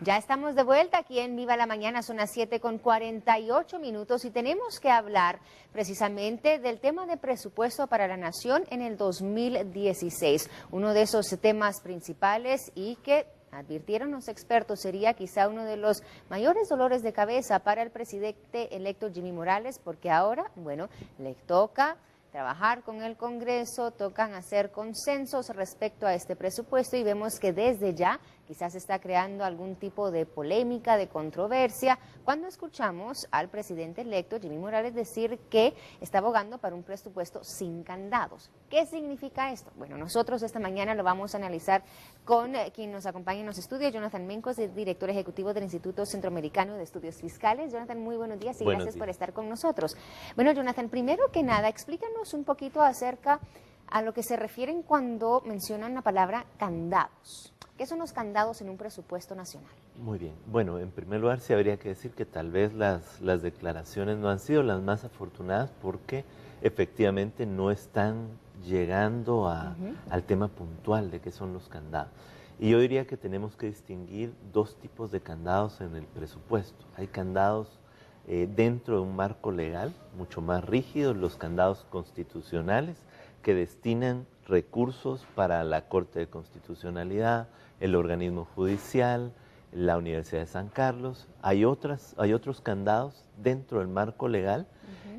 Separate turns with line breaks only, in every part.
Ya estamos de vuelta aquí en Viva la Mañana, son las 7:48 y tenemos que hablar precisamente del tema de presupuesto para la nación en el 2016. Uno de esos temas principales y que advirtieron los expertos sería quizá uno de los mayores dolores de cabeza para el presidente electo Jimmy Morales, porque ahora, bueno, le toca trabajar con el Congreso, tocan hacer consensos respecto a este presupuesto y vemos que desde ya quizás se está creando algún tipo de polémica, de controversia, cuando escuchamos al presidente electo Jimmy Morales decir que está abogando para un presupuesto sin candados. ¿Qué significa esto? Bueno, nosotros esta mañana lo vamos a analizar con quien nos acompaña en los estudios, Jonathan Mencos, director ejecutivo del Instituto Centroamericano de Estudios Fiscales. Jonathan, muy buenos días y gracias por estar con nosotros. Bueno, Jonathan, primero que nada, explícanos un poquito acerca a lo que se refieren cuando mencionan la palabra candados. ¿Qué son los candados en un presupuesto nacional?
Muy bien. Bueno, en primer lugar sí habría que decir que tal vez las declaraciones no han sido las más afortunadas porque efectivamente no están llegando al tema puntual de qué son los candados. Y yo diría que tenemos que distinguir dos tipos de candados en el presupuesto. Hay candados dentro de un marco legal mucho más rígido, los candados constitucionales que destinan recursos para la Corte de Constitucionalidad, el organismo judicial, la Universidad de San Carlos. Hay otros candados dentro del marco legal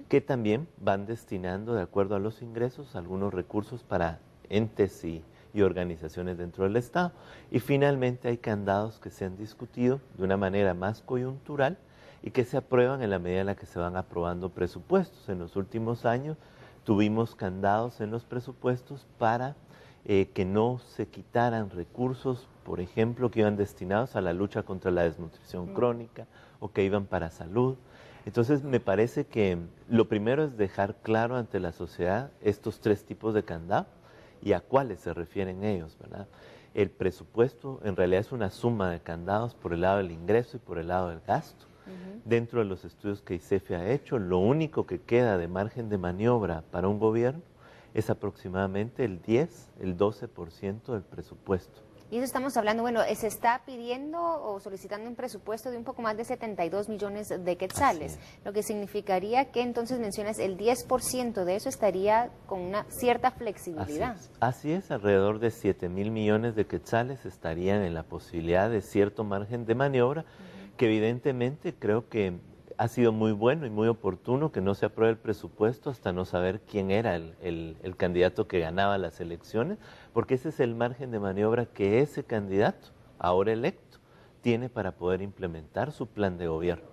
que también van destinando, de acuerdo a los ingresos, algunos recursos para entes y organizaciones dentro del Estado. Y finalmente hay candados que se han discutido de una manera más coyuntural y que se aprueban en la medida en la que se van aprobando presupuestos. En los últimos años tuvimos candados en los presupuestos para que no se quitaran recursos, por ejemplo, que iban destinados a la lucha contra la desnutrición crónica o que iban para salud. Entonces me parece que lo primero es dejar claro ante la sociedad estos tres tipos de candados y a cuáles se refieren ellos, ¿verdad? El presupuesto en realidad es una suma de candados por el lado del ingreso y por el lado del gasto. Dentro de los estudios que ICEFI ha hecho, lo único que queda de margen de maniobra para un gobierno es aproximadamente el 12% del presupuesto.
Y eso estamos hablando, bueno, se está pidiendo o solicitando un presupuesto de un poco más de 72 millones de quetzales, lo que significaría que entonces mencionas el 10% de eso estaría con una cierta flexibilidad.
Así es, alrededor de 7.000 millones de quetzales estarían en la posibilidad de cierto margen de maniobra, que evidentemente creo que ha sido muy bueno y muy oportuno que no se apruebe el presupuesto hasta no saber quién era el candidato que ganaba las elecciones, porque ese es el margen de maniobra que ese candidato, ahora electo, tiene para poder implementar su plan de gobierno.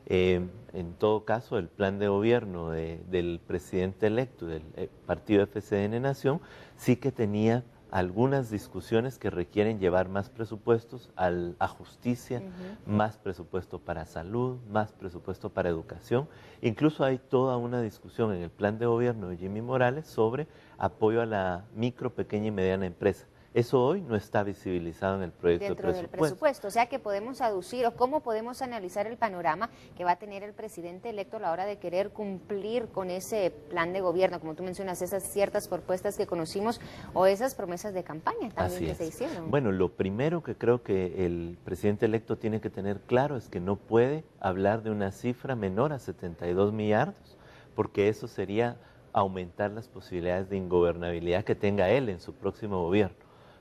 En todo caso, el plan de gobierno del presidente electo del partido FCN Nación sí que tenía algunas discusiones que requieren llevar más presupuestos a justicia, más presupuesto para salud, más presupuesto para educación. Incluso hay toda una discusión en el plan de gobierno de Jimmy Morales sobre apoyo a la micro, pequeña y mediana empresa. Eso hoy no está visibilizado en el proyecto de presupuesto.
Dentro del presupuesto, o sea que podemos aducir o cómo podemos analizar el panorama que va a tener el presidente electo a la hora de querer cumplir con ese plan de gobierno, como tú mencionas, esas ciertas propuestas que conocimos o esas promesas de campaña también que se hicieron.
Bueno, lo primero que creo que el presidente electo tiene que tener claro es que no puede hablar de una cifra menor a 72 millardos, porque eso sería aumentar las posibilidades de ingobernabilidad que tenga él en su próximo gobierno.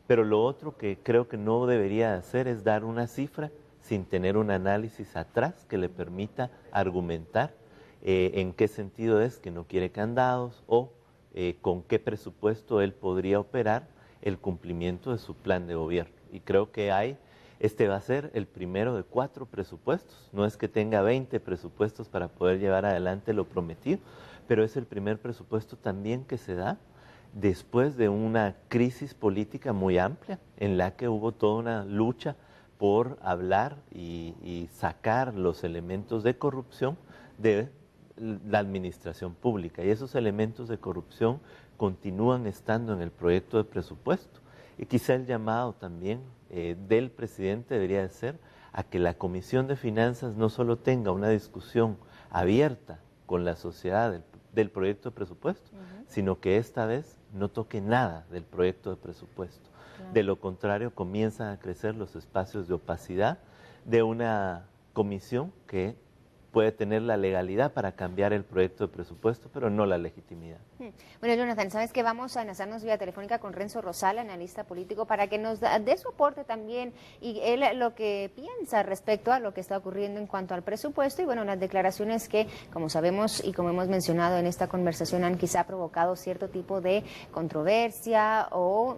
Pero lo otro que creo que no debería hacer es dar una cifra sin tener un análisis atrás que le permita argumentar en qué sentido es que no quiere candados o con qué presupuesto él podría operar el cumplimiento de su plan de gobierno. Y creo que este va a ser el primero de 4 presupuestos. No es que tenga 20 presupuestos para poder llevar adelante lo prometido, pero es el primer presupuesto también que se da después de una crisis política muy amplia en la que hubo toda una lucha por hablar y sacar los elementos de corrupción de la administración pública. Y esos elementos de corrupción continúan estando en el proyecto de presupuesto. Y quizá el llamado también del presidente debería de ser a que la Comisión de Finanzas no solo tenga una discusión abierta con la sociedad del proyecto de presupuesto, sino que esta vez no toque nada del proyecto de presupuesto. De lo contrario, comienzan a crecer los espacios de opacidad, de una comisión que puede tener la legalidad para cambiar el proyecto de presupuesto, pero no la legitimidad.
Bueno, Jonathan, sabes que vamos a enlazarnos vía telefónica con Renzo Rosal, analista político, para que nos dé su aporte también y él lo que piensa respecto a lo que está ocurriendo en cuanto al presupuesto y bueno, las declaraciones que, como sabemos y como hemos mencionado en esta conversación, han quizá provocado cierto tipo de controversia o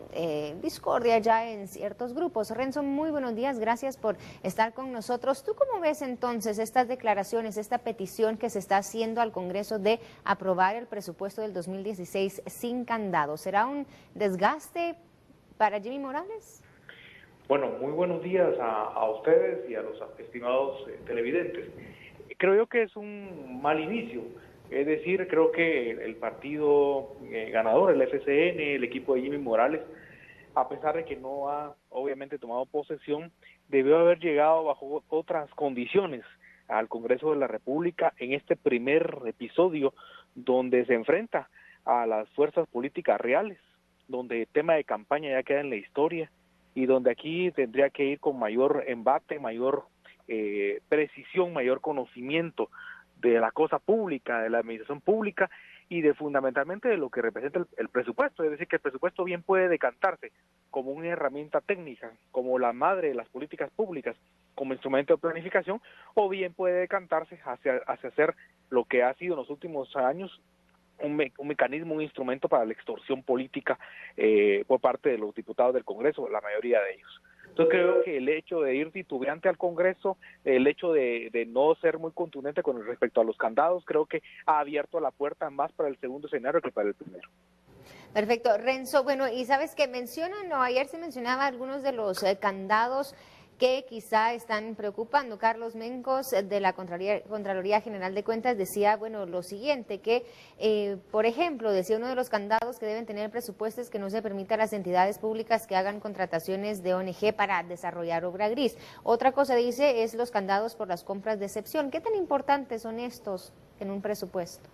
discordia ya en ciertos grupos. Renzo, muy buenos días, gracias por estar con nosotros. ¿Tú cómo ves entonces estas declaraciones, esta petición que se está haciendo al Congreso de aprobar el presupuesto del 2016 sin candado? ¿Será un desgaste para Jimmy Morales?
Bueno, muy buenos días a ustedes y a los estimados televidentes. Creo yo que es un mal inicio, es decir, creo que el partido ganador, el FCN, el equipo de Jimmy Morales, a pesar de que no ha obviamente tomado posesión, debió haber llegado bajo otras condiciones al Congreso de la República en este primer episodio donde se enfrenta a las fuerzas políticas reales, donde el tema de campaña ya queda en la historia y donde aquí tendría que ir con mayor embate, mayor precisión, mayor conocimiento de la cosa pública, de la administración pública y de fundamentalmente de lo que representa el presupuesto. Es decir, que el presupuesto bien puede decantarse como una herramienta técnica, como la madre de las políticas públicas, como instrumento de planificación, o bien puede decantarse hacia hacer lo que ha sido en los últimos años un mecanismo, un instrumento para la extorsión política por parte de los diputados del Congreso, la mayoría de ellos. Entonces creo que el hecho de ir titubeante al Congreso, el hecho de no ser muy contundente con respecto a los candados, creo que ha abierto la puerta más para el segundo escenario que para el primero.
Perfecto, Renzo. Bueno, y sabes que mencionan, o ayer se mencionaba algunos de los candados que quizá están preocupando. Carlos Mencos de la Contraloría General de Cuentas decía, bueno, lo siguiente, que por ejemplo, decía uno de los candados que deben tener presupuestos es que no se permita a las entidades públicas que hagan contrataciones de ONG para desarrollar obra gris. Otra cosa dice es los candados por las compras de excepción. ¿Qué tan importantes son estos en un presupuesto?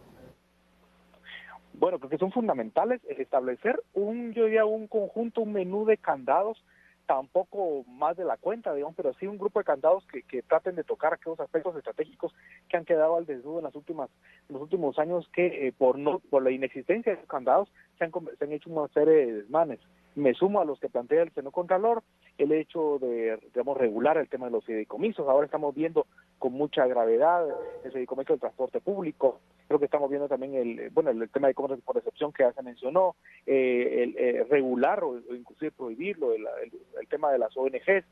Bueno, creo que son fundamentales establecer yo diría un conjunto, un menú de candados, tampoco más de la cuenta, digamos, pero sí un grupo de candados que traten de tocar aquellos aspectos estratégicos que han quedado al desnudo en los últimos años, que por la inexistencia de esos candados se han hecho una serie de desmanes. Me sumo a los que plantea el señor Contralor, el hecho de, digamos, regular el tema de los fideicomisos. Ahora estamos viendo con mucha gravedad el fideicomiso del transporte público. Creo que estamos viendo también el tema de compras por excepción que ya se mencionó, regular o inclusive prohibirlo, el tema de las ONGs,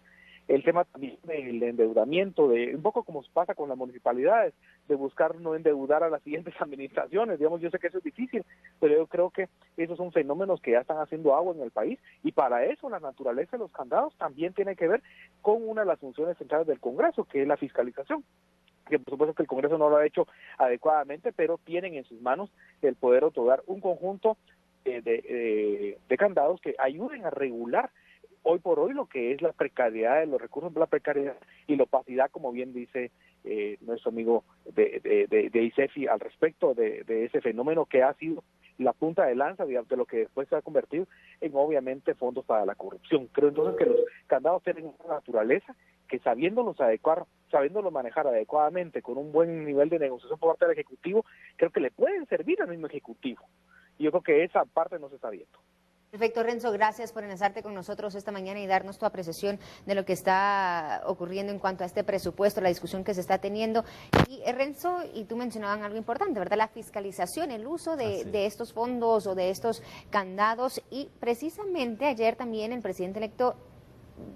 el tema también del endeudamiento, un poco como pasa con las municipalidades, de buscar no endeudar a las siguientes administraciones. Digamos, yo sé que eso es difícil, pero yo creo que esos son fenómenos que ya están haciendo agua en el país, y para eso la naturaleza de los candados también tiene que ver con una de las funciones centrales del Congreso, que es la fiscalización, que por supuesto que el Congreso no lo ha hecho adecuadamente, pero tienen en sus manos el poder otorgar un conjunto de candados que ayuden a regular hoy por hoy lo que es la precariedad de los recursos, la precariedad y la opacidad, como bien dice nuestro amigo de ICEFI al respecto de ese fenómeno que ha sido la punta de lanza de lo que después se ha convertido en obviamente fondos para la corrupción. Creo entonces que los candados tienen una naturaleza que sabiéndolos manejar adecuadamente, con un buen nivel de negociación por parte del Ejecutivo, creo que le pueden servir al mismo Ejecutivo. Y yo creo que esa parte no se está viendo.
Perfecto, Renzo, gracias por enlazarte con nosotros esta mañana y darnos tu apreciación de lo que está ocurriendo en cuanto a este presupuesto, la discusión que se está teniendo. Y Renzo, y tú mencionaban algo importante, ¿verdad? La fiscalización, el uso de estos fondos o de estos candados. Y precisamente ayer también el presidente electo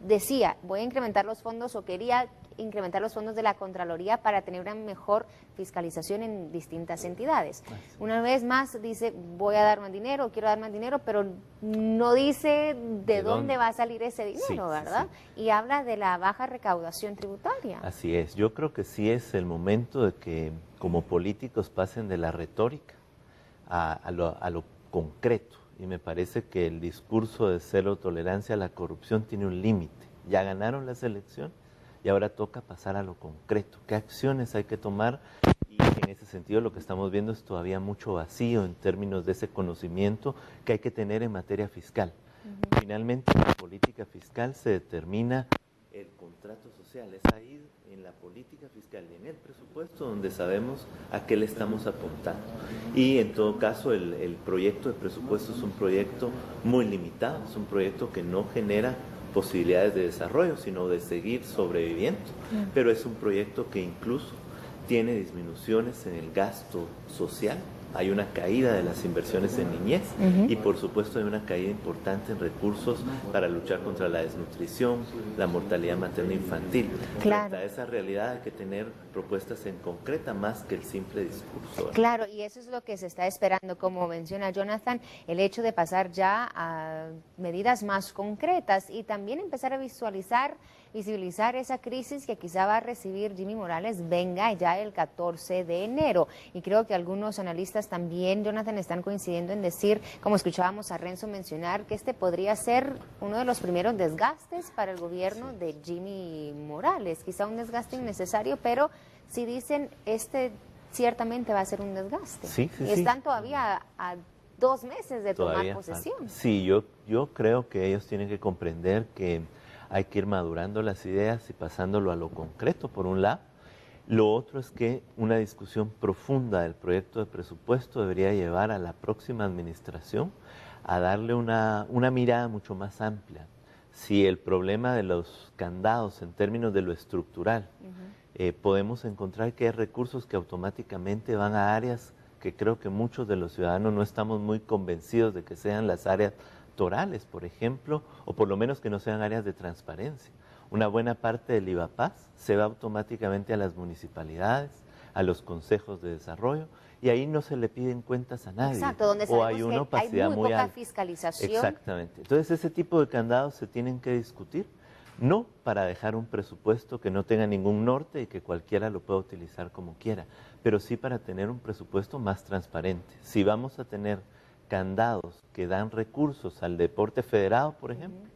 decía, voy a incrementar los fondos o quería incrementar los fondos de la Contraloría para tener una mejor fiscalización en distintas entidades. Una vez más dice, voy a dar más dinero, quiero dar más dinero, pero no dice de dónde va a salir ese dinero, ¿verdad? Sí. Y habla de la baja recaudación tributaria.
Así es, yo creo que sí es el momento de que como políticos pasen de la retórica a lo concreto. Y me parece que el discurso de cero tolerancia a la corrupción tiene un límite. Ya ganaron la elección y ahora toca pasar a lo concreto. ¿Qué acciones hay que tomar? Y en ese sentido lo que estamos viendo es todavía mucho vacío en términos de ese conocimiento que hay que tener en materia fiscal. Finalmente, la política fiscal se determina el control contrato social, es ahí en la política fiscal y en el presupuesto donde sabemos a qué le estamos apuntando. Y en todo caso el proyecto de presupuesto es un proyecto muy limitado, es un proyecto que no genera posibilidades de desarrollo, sino de seguir sobreviviendo, pero es un proyecto que incluso tiene disminuciones en el gasto social. Hay una caída de las inversiones en niñez y por supuesto hay una caída importante en recursos para luchar contra la desnutrición, la mortalidad materna infantil.
Claro.
Frente a esa realidad hay que tener propuestas en concreta más que el simple discurso.
Claro, y eso es lo que se está esperando, como menciona Jonathan, el hecho de pasar ya a medidas más concretas y también empezar a visibilizar esa crisis que quizá va a recibir Jimmy Morales venga ya el 14 de enero. Y creo que algunos analistas también, Jonathan, están coincidiendo en decir, como escuchábamos a Renzo mencionar, que este podría ser uno de los primeros desgastes para el gobierno de Jimmy Morales. Quizá un desgaste innecesario, pero si dicen ciertamente va a ser un desgaste. Y están todavía a 2 meses de tomar posesión.
Sí, yo creo que ellos tienen que comprender que hay que ir madurando las ideas y pasándolo a lo concreto, por un lado. Lo otro es que una discusión profunda del proyecto de presupuesto debería llevar a la próxima administración a darle una mirada mucho más amplia. Si el problema de los candados en términos de lo estructural, podemos encontrar que hay recursos que automáticamente van a áreas que creo que muchos de los ciudadanos no estamos muy convencidos de que sean las áreas torales, por ejemplo, o por lo menos que no sean áreas de transparencia. Una buena parte del IVAPAS se va automáticamente a las municipalidades, a los consejos de desarrollo, y ahí no se le piden cuentas a nadie.
Exacto, donde
o hay una opacidad
hay muy poca
alta.
fiscalización.
Exactamente. Entonces ese tipo de candados se tienen que discutir, no para dejar un presupuesto que no tenga ningún norte y que cualquiera lo pueda utilizar como quiera, pero sí para tener un presupuesto más transparente. Si vamos a tener candados que dan recursos al deporte federado, por ejemplo,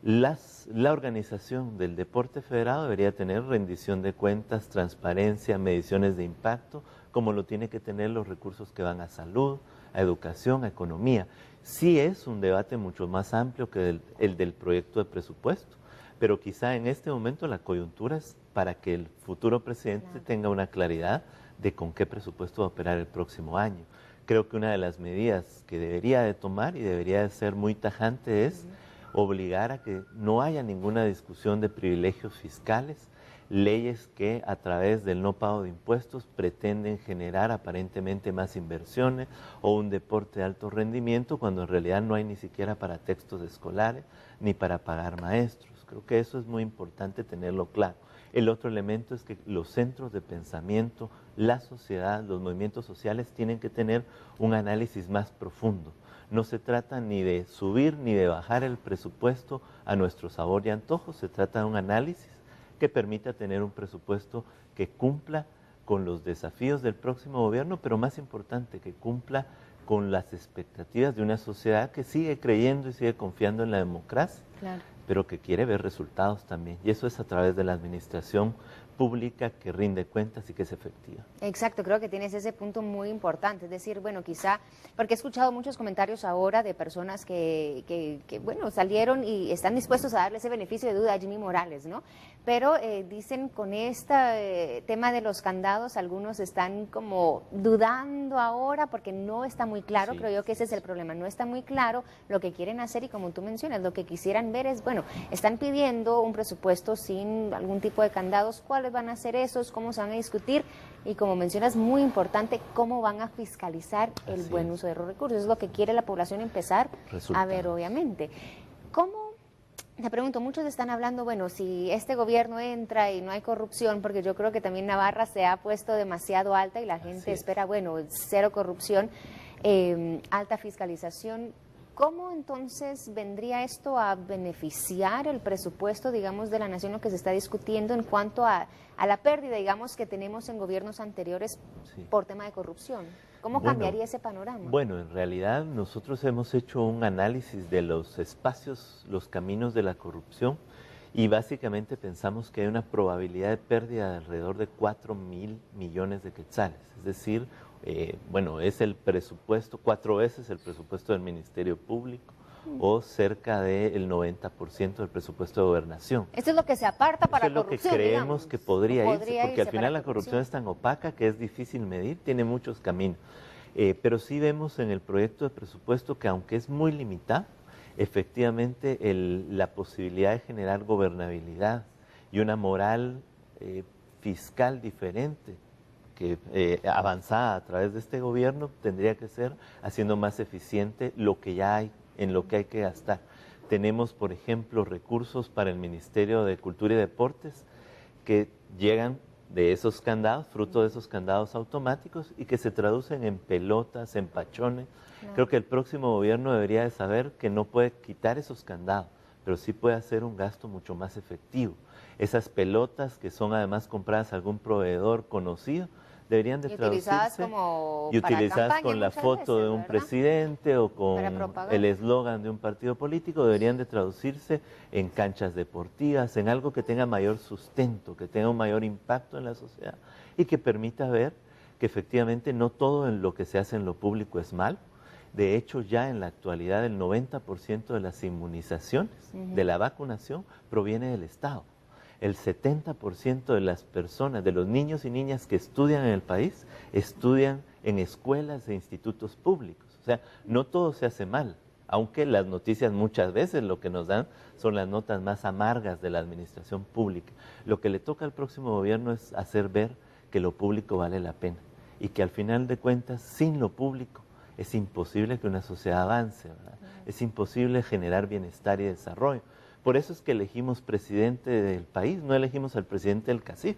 la organización del deporte federado debería tener rendición de cuentas, transparencia, mediciones de impacto, como lo tiene que tener los recursos que van a salud, a educación, a economía. Sí es un debate mucho más amplio que el del proyecto de presupuesto, pero quizá en este momento la coyuntura es para que el futuro presidente tenga una claridad de con qué presupuesto va a operar el próximo año. Creo que una de las medidas que debería de tomar y debería de ser muy tajante es obligar a que no haya ninguna discusión de privilegios fiscales, leyes que a través del no pago de impuestos pretenden generar aparentemente más inversiones o un deporte de alto rendimiento cuando en realidad no hay ni siquiera para textos escolares ni para pagar maestros. Creo que eso es muy importante tenerlo claro. El otro elemento es que los centros de pensamiento, la sociedad, los movimientos sociales tienen que tener un análisis más profundo. No se trata ni de subir ni de bajar el presupuesto a nuestro sabor y antojo, se trata de un análisis que permita tener un presupuesto que cumpla con los desafíos del próximo gobierno, pero más importante, que cumpla con las expectativas de una sociedad que sigue creyendo y sigue confiando en la democracia, pero que quiere ver resultados también. Y eso es a través de la administración pública que rinde cuentas y que es efectiva.
Exacto, creo que tienes ese punto muy importante, es decir, bueno, quizá, porque he escuchado muchos comentarios ahora de personas que bueno, salieron y están dispuestos a darle ese beneficio de duda a Jimmy Morales, ¿no? Pero dicen con este tema de los candados, algunos están como dudando ahora porque no está muy claro, creo yo que ese es el problema, no está muy claro lo que quieren hacer y como tú mencionas, lo que quisieran ver es, bueno, están pidiendo un presupuesto sin algún tipo de candados, ¿cuáles van a ser esos? ¿Cómo se van a discutir? Y como mencionas, muy importante, ¿cómo van a fiscalizar el buen uso de los recursos? Es lo que quiere la población empezar a ver, obviamente. ¿Cómo? Te pregunto, muchos están hablando, bueno, si este gobierno entra y no hay corrupción, porque yo creo que también Navarra se ha puesto demasiado alta y la gente espera, bueno, cero corrupción, alta fiscalización. ¿Cómo entonces vendría esto a beneficiar el presupuesto, digamos, de la nación, lo que se está discutiendo en cuanto a la pérdida, digamos, que tenemos en gobiernos anteriores por tema de corrupción? ¿Cómo cambiaría ese panorama?
Bueno, en realidad nosotros hemos hecho un análisis de los espacios, los caminos de la corrupción y básicamente pensamos que hay una probabilidad de pérdida de alrededor de 4.000 millones de quetzales, es decir, bueno, es el presupuesto, 4 veces el presupuesto del Ministerio Público o cerca del 90% del presupuesto de gobernación.
Esto es lo que se aparta para
Eso es
corrupción,
lo que creemos
digamos.
que podría irse, porque al final la corrupción
corrupción
es tan opaca que es difícil medir, tiene muchos caminos. Pero sí vemos en el proyecto de presupuesto que aunque es muy limitado, efectivamente la posibilidad de generar gobernabilidad y una moral fiscal diferente, que avanzada a través de este gobierno, tendría que ser haciendo más eficiente lo que ya hay, en lo que hay que gastar. Tenemos, por ejemplo, recursos para el Ministerio de Cultura y Deportes que llegan de esos candados, fruto de esos candados automáticos y que se traducen en pelotas, en pachones. Creo que el próximo gobierno debería de saber que no puede quitar esos candados, pero sí puede hacer un gasto mucho más efectivo. Esas pelotas que son además compradas a algún proveedor conocido, deberían de traducirse y utilizadas con la foto de un presidente o con el eslogan de un partido político, deberían de traducirse en canchas deportivas, en algo que tenga mayor sustento, que tenga un mayor impacto en la sociedad y que permita ver que efectivamente no todo en lo que se hace en lo público es mal. De hecho, ya en la actualidad el 90% de las inmunizaciones, de la vacunación, proviene del Estado. El 70% de las personas, de los niños y niñas que estudian en el país, estudian en escuelas e institutos públicos. O sea, no todo se hace mal, aunque las noticias muchas veces lo que nos dan son las notas más amargas de la administración pública. Lo que le toca al próximo gobierno es hacer ver que lo público vale la pena y que al final de cuentas, sin lo público, es imposible que una sociedad avance, ¿verdad? Es imposible generar bienestar y desarrollo. Por eso es que elegimos presidente del país, no elegimos al presidente del CACIF.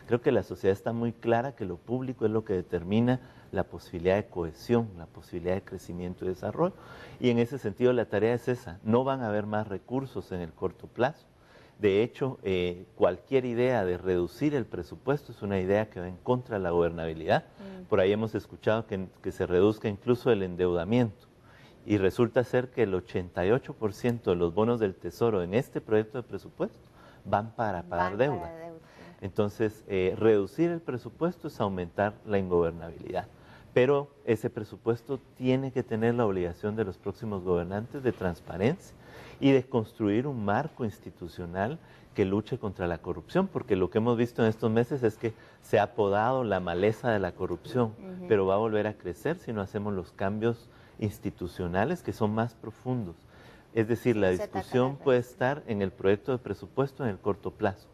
Creo que la sociedad está muy clara que lo público es lo que determina la posibilidad de cohesión, la posibilidad de crecimiento y desarrollo. Y en ese sentido la tarea es esa, no van a haber más recursos en el corto plazo. De hecho, cualquier idea de reducir el presupuesto es una idea que va en contra de la gobernabilidad. Por ahí hemos escuchado que se reduzca incluso el endeudamiento. Y resulta ser que el 88% de los bonos del Tesoro en este proyecto de presupuesto van para pagar deuda. Entonces, reducir el presupuesto es aumentar la ingobernabilidad. Pero ese presupuesto tiene que tener la obligación de los próximos gobernantes de transparencia y de construir un marco institucional que luche contra la corrupción, porque lo que hemos visto en estos meses es que se ha podado la maleza de la corrupción, pero va a volver a crecer si no hacemos los cambios institucionales que son más profundos. Es decir, la discusión puede estar en el proyecto de presupuesto en el corto plazo,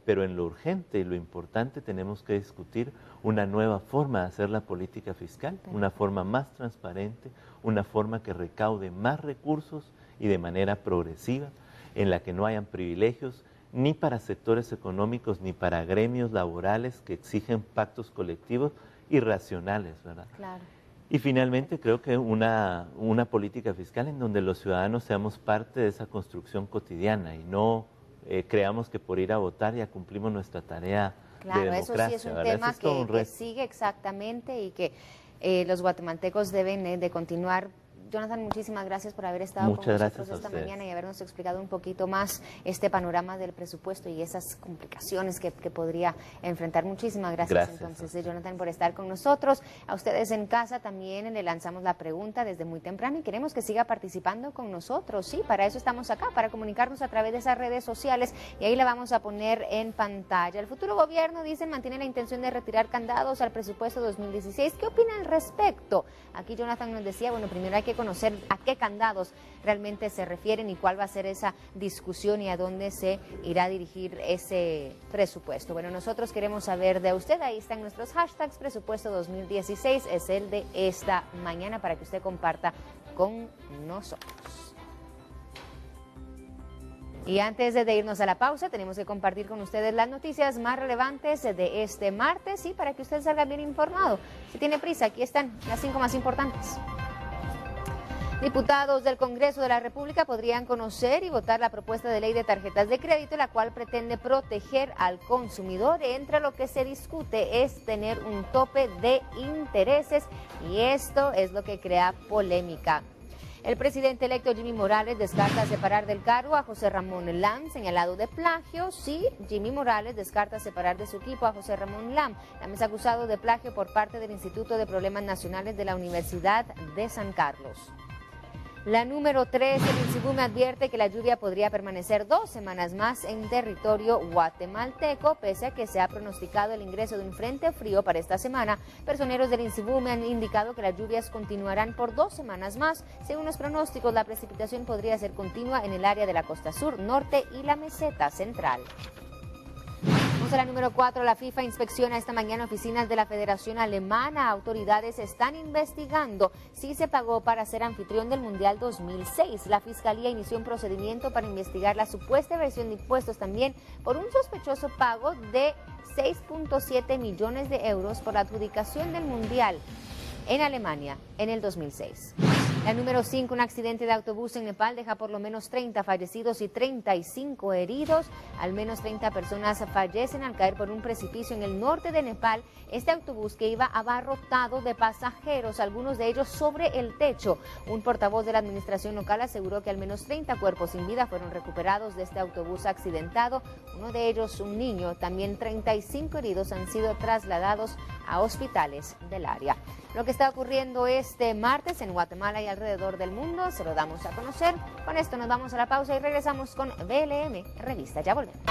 pero en lo urgente y lo importante tenemos que discutir una nueva forma de hacer la política fiscal, una forma más transparente, una forma que recaude más recursos y de manera progresiva, en la que no hayan privilegios ni para sectores económicos ni para gremios laborales que exigen pactos colectivos irracionales, ¿verdad?
Claro.
Y finalmente creo que una política fiscal en donde los ciudadanos seamos parte de esa construcción cotidiana y no creamos que por ir a votar ya cumplimos nuestra tarea de democracia.
Claro, eso sí es un tema que sigue exactamente y que los guatemaltecos deben de continuar. Jonathan, muchísimas gracias por haber estado con nosotros esta mañana y habernos explicado un poquito más este panorama del presupuesto y esas complicaciones que podría enfrentar. Muchísimas gracias entonces, Jonathan, por estar con nosotros. A ustedes en casa también le lanzamos la pregunta desde muy temprano y queremos que siga participando con nosotros. Sí, para eso estamos acá, para comunicarnos a través de esas redes sociales y ahí la vamos a poner en pantalla. El futuro gobierno, dicen, mantiene la intención de retirar candados al presupuesto 2016. ¿Qué opina al respecto? Aquí Jonathan nos decía, bueno, primero hay que conocer a qué candados realmente se refieren y cuál va a ser esa discusión y a dónde se irá a dirigir ese presupuesto. Bueno, nosotros queremos saber de usted, ahí están nuestros hashtags, presupuesto 2016 es el de esta mañana para que usted comparta con nosotros. Y antes de irnos a la pausa, tenemos que compartir con ustedes las noticias más relevantes de este martes y para que usted salga bien informado. Si tiene prisa, aquí están las 5 más importantes. Diputados del Congreso de la República podrían conocer y votar la propuesta de ley de tarjetas de crédito, la cual pretende proteger al consumidor. Entre lo que se discute es tener un tope de intereses y esto es lo que crea polémica. El presidente electo Jimmy Morales descarta separar del cargo a José Ramón Lam, señalado de plagio. Sí, Jimmy Morales descarta separar de su equipo a José Ramón Lam. Lam es acusado de plagio por parte del Instituto de Problemas Nacionales de la Universidad de San Carlos. La número 3, el INSIBUME advierte que la lluvia podría permanecer 2 semanas más en territorio guatemalteco, pese a que se ha pronosticado el ingreso de un frente frío para esta semana. Personeros del INSIBUME han indicado que las lluvias continuarán por 2 semanas más. Según los pronósticos, la precipitación podría ser continua en el área de la costa sur, norte y la meseta central. Vamos a la número 4. La FIFA inspecciona esta mañana oficinas de la Federación Alemana. Autoridades están investigando si se pagó para ser anfitrión del Mundial 2006. La Fiscalía inició un procedimiento para investigar la supuesta evasión de impuestos también por un sospechoso pago de 6.7 millones de euros por la adjudicación del Mundial en Alemania en el 2006. La número 5, un accidente de autobús en Nepal deja por lo menos 30 fallecidos y 35 heridos. Al menos 30 personas fallecen al caer por un precipicio en el norte de Nepal. Este autobús que iba abarrotado de pasajeros, algunos de ellos sobre el techo. Un portavoz de la administración local aseguró que al menos 30 cuerpos sin vida fueron recuperados de este autobús accidentado. Uno de ellos, un niño. También 35 heridos han sido trasladados a hospitales del área. Lo que está ocurriendo este martes en Guatemala y alrededor del mundo se lo damos a conocer. Con esto nos vamos a la pausa y regresamos con BLM Revista. Ya volvemos.